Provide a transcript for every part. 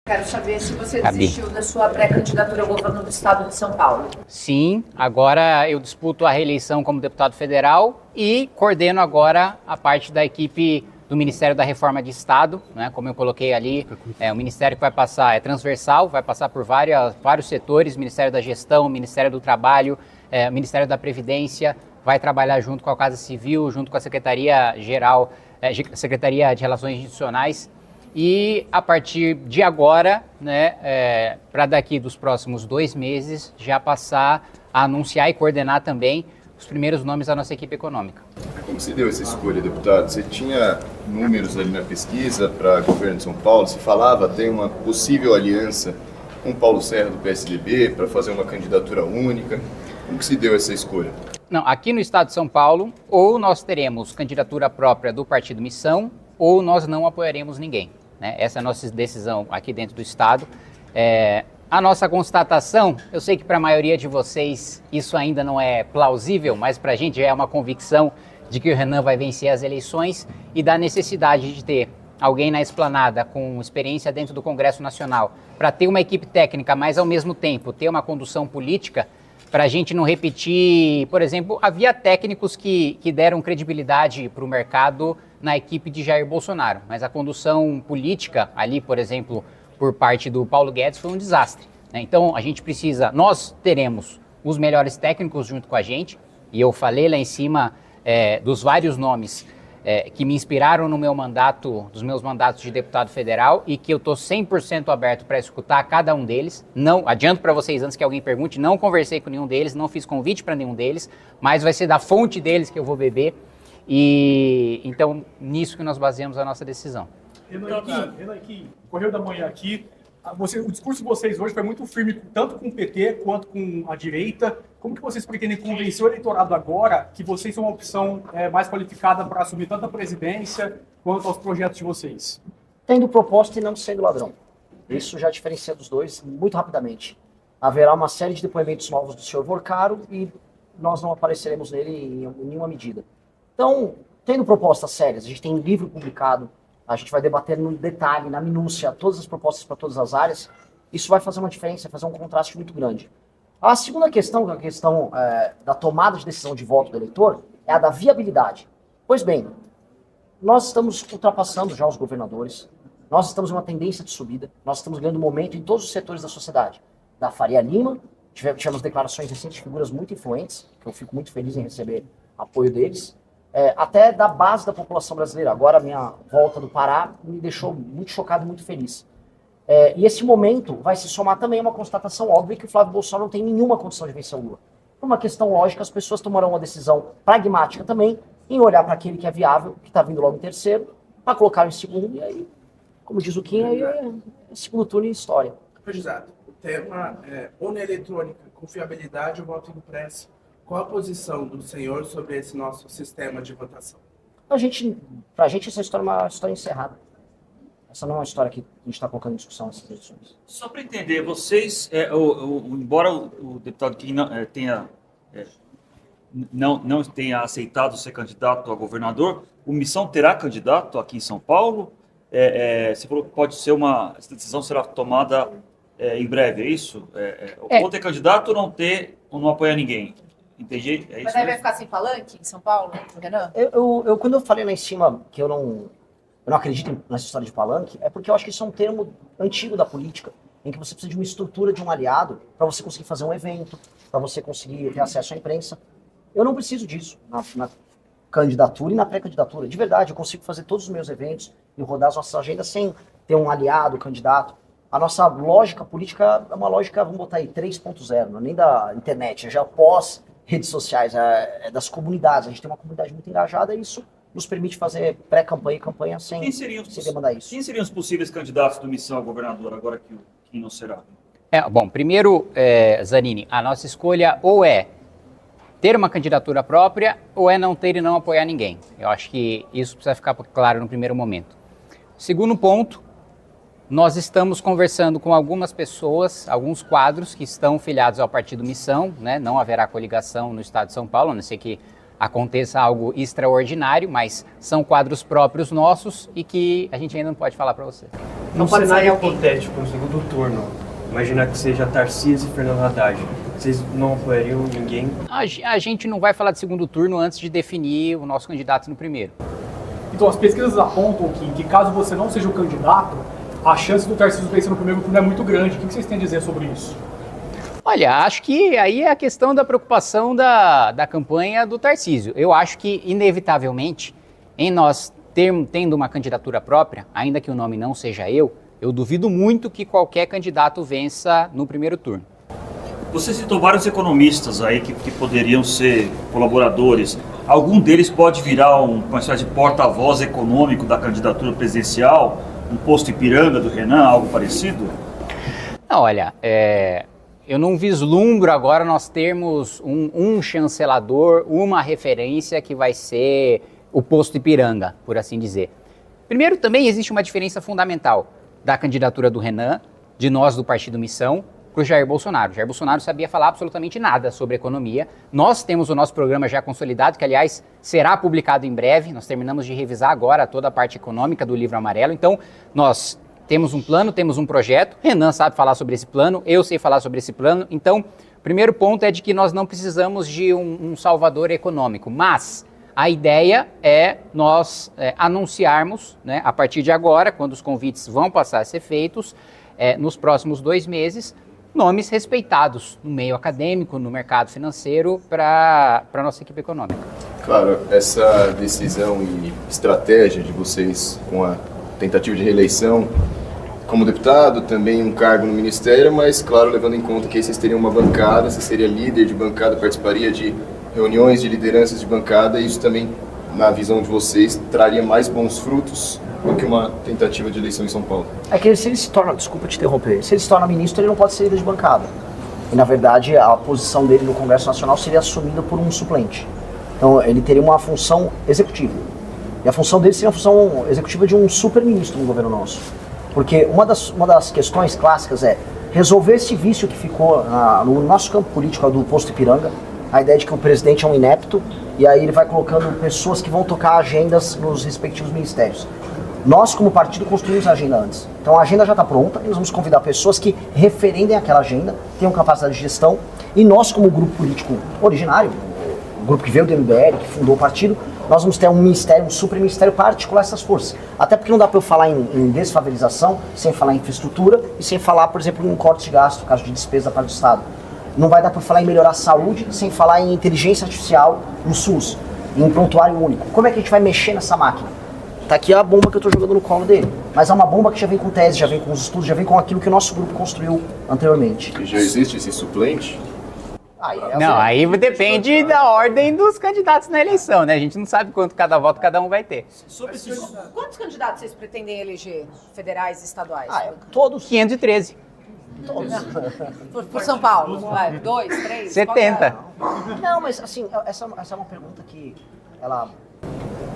Quero saber se você desistiu da sua pré-candidatura ao governo do estado de São Paulo. Sim, agora eu disputo a reeleição como deputado federal e coordeno agora a parte da equipe do Ministério da Reforma de Estado, né? Como eu coloquei ali, o ministério que vai passar é transversal, vai passar por vários setores, Ministério da Gestão, Ministério do Trabalho, Ministério da Previdência, vai trabalhar junto com a Casa Civil, junto com a Secretaria-Geral, Secretaria de Relações Institucionais. E a partir de agora, né, para daqui dos próximos 2 meses, já passar a anunciar e coordenar também os primeiros nomes da nossa equipe econômica. Como se deu essa escolha, deputado? Você tinha números ali na pesquisa para governo de São Paulo? Se falava até uma possível aliança com o Paulo Serra do PSDB para fazer uma candidatura única. Como se deu essa escolha? Não, aqui no estado de São Paulo, ou nós teremos candidatura própria do Partido Missão, ou nós não apoiaremos ninguém. Essa é a nossa decisão aqui dentro do Estado. A nossa constatação, eu sei que para a maioria de vocês isso ainda não é plausível, mas para a gente é uma convicção de que o Renan vai vencer as eleições e da necessidade de ter alguém na esplanada com experiência dentro do Congresso Nacional para ter uma equipe técnica, mas ao mesmo tempo ter uma condução política, para a gente não repetir, por exemplo, havia técnicos que deram credibilidade para o mercado na equipe de Jair Bolsonaro, mas a condução política ali, por exemplo, por parte do Paulo Guedes foi um desastre, né? Então a gente precisa, nós teremos os melhores técnicos junto com a gente, e eu falei lá em cima dos vários nomes que me inspiraram no meu mandato, dos meus mandatos de deputado federal, e que eu estou 100% aberto para escutar cada um deles. Não adianto para vocês, antes que alguém pergunte, não conversei com nenhum deles, não fiz convite para nenhum deles, mas vai ser da fonte deles que eu vou beber. E então, nisso que nós baseamos a nossa decisão. Renan, Correio da Manhã aqui, o discurso de vocês hoje foi muito firme, tanto com o PT quanto com a direita. Como que vocês pretendem convencer o eleitorado agora que vocês são uma opção mais qualificada para assumir tanto a presidência quanto aos projetos de vocês? Tendo proposta e não sendo ladrão. Isso já diferencia dos dois muito rapidamente. Haverá uma série de depoimentos novos do senhor Vorcaro e nós não apareceremos nele em nenhuma medida. Então, tendo propostas sérias, a gente tem um livro publicado, a gente vai debater no detalhe, na minúcia, todas as propostas para todas as áreas. Isso vai fazer uma diferença, vai fazer um contraste muito grande. A segunda questão, que é a questão da tomada de decisão de voto do eleitor, é a da viabilidade. Pois bem, nós estamos ultrapassando já os governadores, nós estamos em uma tendência de subida, nós estamos ganhando momento em todos os setores da sociedade. Da Faria Lima, tivemos declarações recentes de figuras muito influentes, que eu fico muito feliz em receber apoio deles, até da base da população brasileira. Agora, a minha volta do Pará me deixou muito chocado e muito feliz. E esse momento vai se somar também a uma constatação óbvia que o Flávio Bolsonaro não tem nenhuma condição de vencer o Lula. Por uma questão lógica, as pessoas tomarão uma decisão pragmática também em olhar para aquele que é viável, que está vindo logo em terceiro, para colocar em segundo, e aí, como diz o Kim, aí é segundo turno e história. Exato. O tema é urna eletrônica, confiabilidade ou voto impresso. Qual a posição do senhor sobre esse nosso sistema de votação? Pra gente essa história é uma história encerrada. Essa não é uma história que a gente está colocando em discussão nessas eleições. Só para entender, vocês, embora o deputado Kim não tenha aceitado ser candidato a governador, o Missão terá candidato aqui em São Paulo? Você falou que pode ser essa decisão será tomada em breve, é isso? Ou ter candidato ou não apoiar ninguém? Entendi? É isso. Mas aí vai ficar sem palanque em São Paulo, Renan? Quando eu falei lá em cima que eu não acredito nessa história de palanque, é porque eu acho que isso é um termo antigo da política, em que você precisa de uma estrutura de um aliado para você conseguir fazer um evento, para você conseguir ter acesso à imprensa. Eu não preciso disso na candidatura e na pré-candidatura. De verdade, eu consigo fazer todos os meus eventos e rodar as nossas agendas sem ter um aliado, candidato. A nossa lógica política é uma lógica, vamos botar aí, 3.0, não é nem da internet, é já pós redes sociais, é das comunidades. A gente tem uma comunidade muito engajada e isso nos permite fazer pré-campanha e campanha sem demandar isso. Quem seriam os possíveis candidatos do Missão a governador, agora que o Kim não será? Bom, primeiro, Zanini, a nossa escolha ou é ter uma candidatura própria ou é não ter e não apoiar ninguém. Eu acho que isso precisa ficar claro no primeiro momento. Segundo ponto, nós estamos conversando com algumas pessoas, alguns quadros que estão filiados ao Partido Missão, né? Não haverá coligação no estado de São Paulo, a não ser que aconteça algo extraordinário, mas são quadros próprios nossos e que a gente ainda não pode falar para você. Não Num pode sair cenário alguém. hipotético, no segundo turno, imaginar que seja Tarcísio e Fernando Haddad, vocês não apoiariam ninguém? A gente não vai falar de segundo turno antes de definir o nosso candidato no primeiro. Então, as pesquisas apontam que caso você não seja o candidato, a chance do Tarcísio vencer no primeiro turno é muito grande. O que vocês têm a dizer sobre isso? Olha, acho que aí é a questão da preocupação da campanha do Tarcísio. Eu acho que, inevitavelmente, em nós tendo uma candidatura própria, ainda que o nome não seja eu duvido muito que qualquer candidato vença no primeiro turno. Você citou vários economistas aí que poderiam ser colaboradores. Algum deles pode virar uma espécie de porta-voz econômico da candidatura presidencial? Um posto Ipiranga do Renan, algo parecido? Não, olha, eu não vislumbro agora nós termos um chancelador, uma referência que vai ser o posto Ipiranga, por assim dizer. Primeiro, também existe uma diferença fundamental da candidatura do Renan, de nós do Partido Missão, para o Jair Bolsonaro. O Jair Bolsonaro sabia falar absolutamente nada sobre economia. Nós temos o nosso programa já consolidado, que, aliás, será publicado em breve. Nós terminamos de revisar agora toda a parte econômica do Livro Amarelo. Então, nós temos um plano, temos um projeto. Renan sabe falar sobre esse plano, eu sei falar sobre esse plano. Então, o primeiro ponto é de que nós não precisamos de um salvador econômico. Mas a ideia é nós anunciarmos, né, a partir de agora, quando os convites vão passar a ser feitos, nos próximos 2 meses, nomes respeitados no meio acadêmico, no mercado financeiro, para a nossa equipe econômica. Claro, essa decisão e estratégia de vocês com a tentativa de reeleição como deputado, também um cargo no ministério, mas, claro, levando em conta que aí vocês teriam uma bancada, você seria líder de bancada, participaria de reuniões de lideranças de bancada, e isso também, na visão de vocês, traria mais bons frutos do que uma tentativa de eleição em São Paulo. É que se ele se torna, desculpa te interromper, se ele se torna ministro, ele não pode ser líder de bancada. E, na verdade, a posição dele no Congresso Nacional seria assumida por um suplente. Então, ele teria uma função executiva. E a função dele seria a função executiva de um super-ministro no governo nosso. Porque uma das questões clássicas é resolver esse vício que ficou no nosso campo político do posto Ipiranga, a ideia de que o presidente é um inepto, e aí ele vai colocando pessoas que vão tocar agendas nos respectivos ministérios. Nós, como partido, construímos a agenda antes. Então a agenda já está pronta, e nós vamos convidar pessoas que referendem aquela agenda, tenham capacidade de gestão, e nós, como grupo político originário, o grupo que veio do MBL, que fundou o partido, nós vamos ter um ministério, um super-ministério para articular essas forças. Até porque não dá para eu falar em desfavelização, sem falar em infraestrutura, e sem falar, por exemplo, em corte de gasto, no caso de despesa da parte do Estado. Não vai dar para falar em melhorar a saúde, sem falar em inteligência artificial no SUS, em prontuário único. Como é que a gente vai mexer nessa máquina? Tá aqui a bomba que eu estou jogando no colo dele. Mas é uma bomba que já vem com tese, já vem com os estudos, já vem com aquilo que o nosso grupo construiu anteriormente. E já existe esse suplente? Não, aí depende da ordem dos candidatos na eleição, né? A gente não sabe quanto cada voto cada um vai ter. Quantos candidatos vocês pretendem eleger, federais e estaduais? Todos. 513. Todos. Por São Paulo? Vai, 2, 3? 70. Não, mas assim, essa é uma pergunta que ela...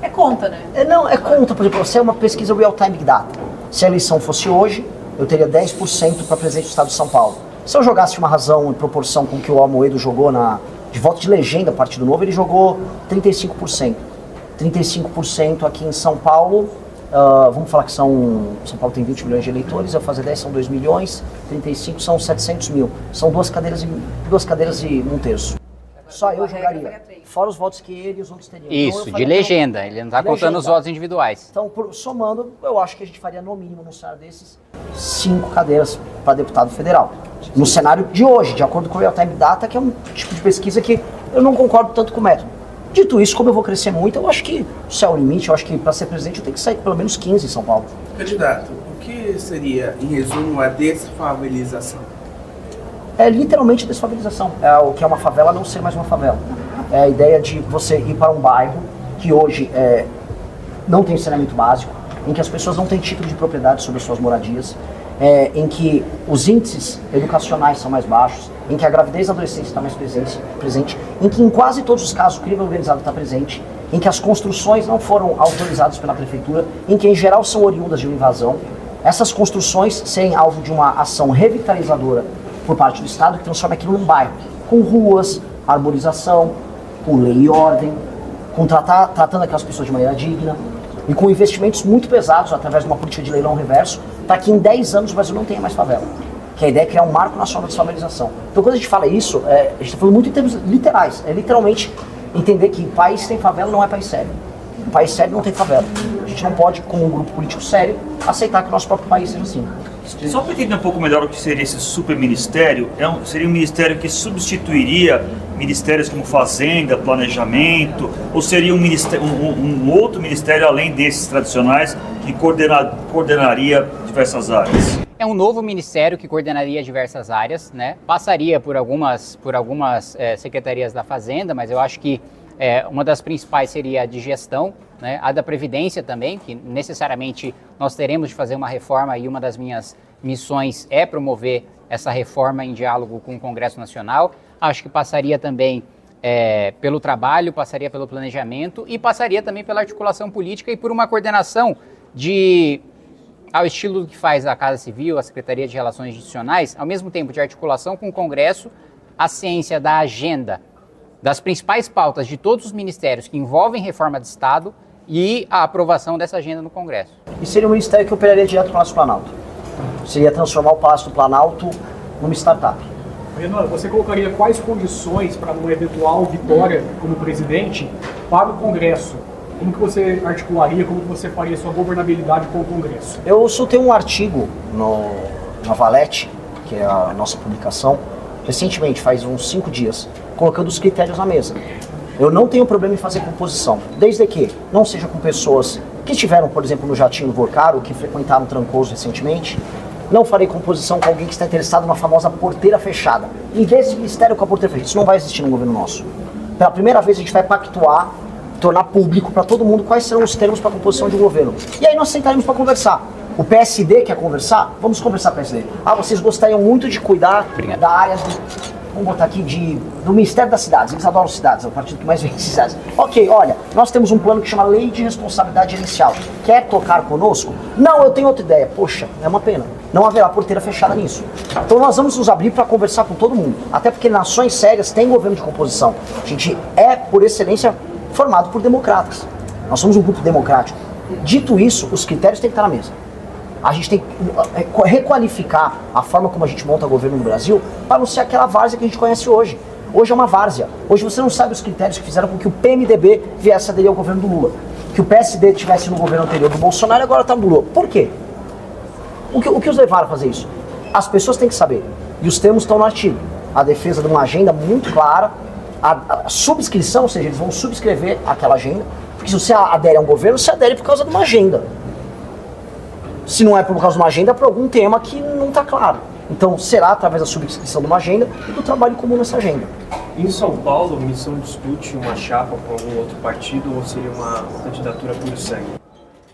É conta, né? Não, é conta. Por exemplo, se é uma pesquisa real-time Big Data. Se a eleição fosse hoje, eu teria 10% para presidente do estado de São Paulo. Se eu jogasse uma razão em proporção com o que o Almoedo jogou de voto de legenda Partido Novo, ele jogou 35%. 35% aqui em São Paulo, vamos falar que São Paulo tem 20 milhões de eleitores, eu fazer 10 são 2 milhões, 35 são 700 mil. São duas cadeiras e um terço. Só eu jogaria. Fora os votos que ele e os outros teriam. Isso, então, de legenda. Ele não está contando os votos individuais. Então, somando, eu acho que a gente faria no mínimo, num cenário desses, 5 cadeiras para deputado federal. No cenário de hoje, de acordo com o Real Time Data, que é um tipo de pesquisa que eu não concordo tanto com o método. Dito isso, como eu vou crescer muito, eu acho que o céu é o limite, eu acho que para ser presidente eu tenho que sair pelo menos 15 em São Paulo. Candidato, o que seria, em resumo, a desfavelização? É literalmente desfavelização. É o que é uma favela não ser mais uma favela. É a ideia de você ir para um bairro que hoje não tem saneamento básico, em que as pessoas não têm título de propriedade sobre as suas moradias, em que os índices educacionais são mais baixos, em que a gravidez da adolescência está mais presente, em que em quase todos os casos o crime organizado está presente, em que as construções não foram autorizadas pela prefeitura, em que em geral são oriundas de uma invasão. Essas construções serem alvo de uma ação revitalizadora por parte do Estado, que transforma aquilo num bairro, com ruas, arborização, com lei e ordem, com tratando aquelas pessoas de maneira digna. e com investimentos muito pesados através de uma política de leilão reverso, para que em 10 anos o Brasil não tenha mais favela. Que a ideia é criar um marco nacional de desfavelização. Então quando a gente fala isso, a gente está falando muito em termos literais, é literalmente entender que país sem favela não é país sério. Um país sério não tem favela. A gente não pode, como um grupo político sério, aceitar que o nosso próprio país seja assim. Só para entender um pouco melhor o que seria esse superministério, seria um ministério que substituiria ministérios como Fazenda, Planejamento, ou seria um outro ministério além desses tradicionais que coordenaria diversas áreas? É um novo ministério que coordenaria diversas áreas, né? Passaria por algumas secretarias da Fazenda, mas eu acho que uma das principais seria a de gestão, né? A da Previdência também, que necessariamente nós teremos de fazer uma reforma e uma das minhas missões é promover essa reforma em diálogo com o Congresso Nacional. Acho que passaria também pelo trabalho, passaria pelo planejamento e passaria também pela articulação política e por uma coordenação ao estilo do que faz a Casa Civil, a Secretaria de Relações Institucionais, ao mesmo tempo de articulação com o Congresso, a ciência da agenda, das principais pautas de todos os ministérios que envolvem reforma de Estado e a aprovação dessa agenda no Congresso. E seria um ministério que operaria direto com o Palácio do Planalto. Seria transformar o Palácio do Planalto numa startup. Renan, você colocaria quais condições para uma eventual vitória como presidente para o Congresso? Como que você articularia, como que você faria sua governabilidade com o Congresso? Eu soltei um artigo na Valete, que é a nossa publicação, recentemente, faz uns 5 dias, colocando os critérios na mesa. Eu não tenho problema em fazer composição, desde que não seja com pessoas que estiveram, por exemplo, no Jatinho do Vorcaro, que frequentaram o Trancoso recentemente. Não farei composição com alguém que está interessado na famosa porteira fechada. E desse ministério com a porteira fechada, isso não vai existir no governo nosso. Pela primeira vez a gente vai pactuar, tornar público para todo mundo quais serão os termos para a composição de um governo. E aí nós sentaremos para conversar. O PSD quer conversar? Vamos conversar, PSD. Vocês gostariam muito de cuidar da área vamos botar aqui, do Ministério das Cidades. Eles adoram cidades, é o partido que mais vem em cidades. Ok, olha, nós temos um plano que chama Lei de Responsabilidade Gerencial. Quer tocar conosco? Não, eu tenho outra ideia. Poxa, é uma pena. Não haverá porteira fechada nisso. Então nós vamos nos abrir para conversar com todo mundo. Até porque nações sérias têm governo de composição. A gente é, por excelência, formado por democratas. Nós somos um grupo democrático. Dito isso, os critérios têm que estar na mesa. A gente tem que requalificar a forma como a gente monta governo no Brasil para não ser aquela várzea que a gente conhece hoje. Hoje é uma várzea. Hoje você não sabe os critérios que fizeram com que o PMDB viesse a aderir ao governo do Lula. Que o PSD estivesse no governo anterior do Bolsonaro e agora está no Lula. Por quê? O que os levaram a fazer isso? As pessoas têm que saber. E os termos estão no artigo. A defesa de uma agenda muito clara, a subscrição, ou seja, eles vão subscrever aquela agenda, porque se você adere a um governo, você adere por causa de uma agenda. Se não é por causa de uma agenda, é por algum tema que não está claro. Então, será através da subscrição de uma agenda e do trabalho comum nessa agenda. Em São Paulo, a missão discute uma chapa com algum outro partido ou seria uma candidatura puro sangue?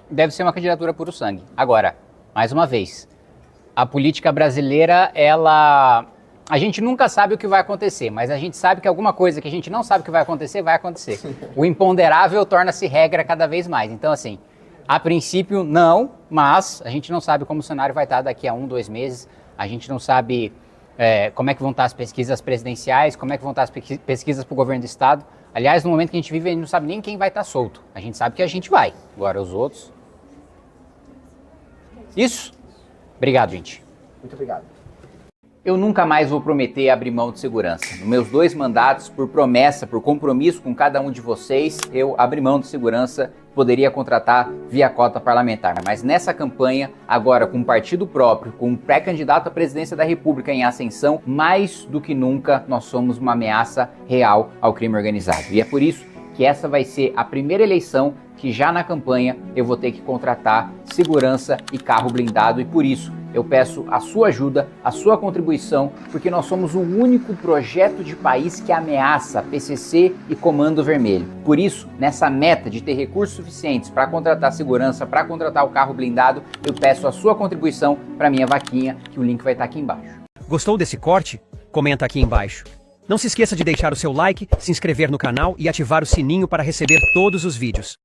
Deve ser uma candidatura puro sangue. Agora, mais uma vez, a política brasileira, a gente nunca sabe o que vai acontecer, mas a gente sabe que alguma coisa que a gente não sabe o que vai acontecer, vai acontecer. O imponderável torna-se regra cada vez mais. Então, assim, a princípio, não, mas a gente não sabe como o cenário vai estar daqui a 1, 2 meses. A gente não sabe como é que vão estar as pesquisas presidenciais, como é que vão estar as pesquisas para o governo do Estado. Aliás, no momento que a gente vive, a gente não sabe nem quem vai estar solto. A gente sabe que a gente vai. Agora, os outros... Isso. Obrigado, gente. Muito obrigado. Eu nunca mais vou prometer abrir mão de segurança. Nos meus 2 mandatos, por promessa, por compromisso com cada um de vocês, eu abri mão de segurança, poderia contratar via cota parlamentar. Mas nessa campanha, agora com um partido próprio, com um pré-candidato à presidência da República em ascensão, mais do que nunca nós somos uma ameaça real ao crime organizado. E é por isso que essa vai ser a primeira eleição que já na campanha eu vou ter que contratar segurança e carro blindado, e por isso eu peço a sua ajuda, a sua contribuição, porque nós somos o único projeto de país que ameaça PCC e Comando Vermelho. Por isso, nessa meta de ter recursos suficientes para contratar segurança, para contratar o carro blindado, eu peço a sua contribuição para minha vaquinha, que o link vai estar aqui embaixo. Gostou desse corte? Comenta aqui embaixo. Não se esqueça de deixar o seu like, se inscrever no canal e ativar o sininho para receber todos os vídeos.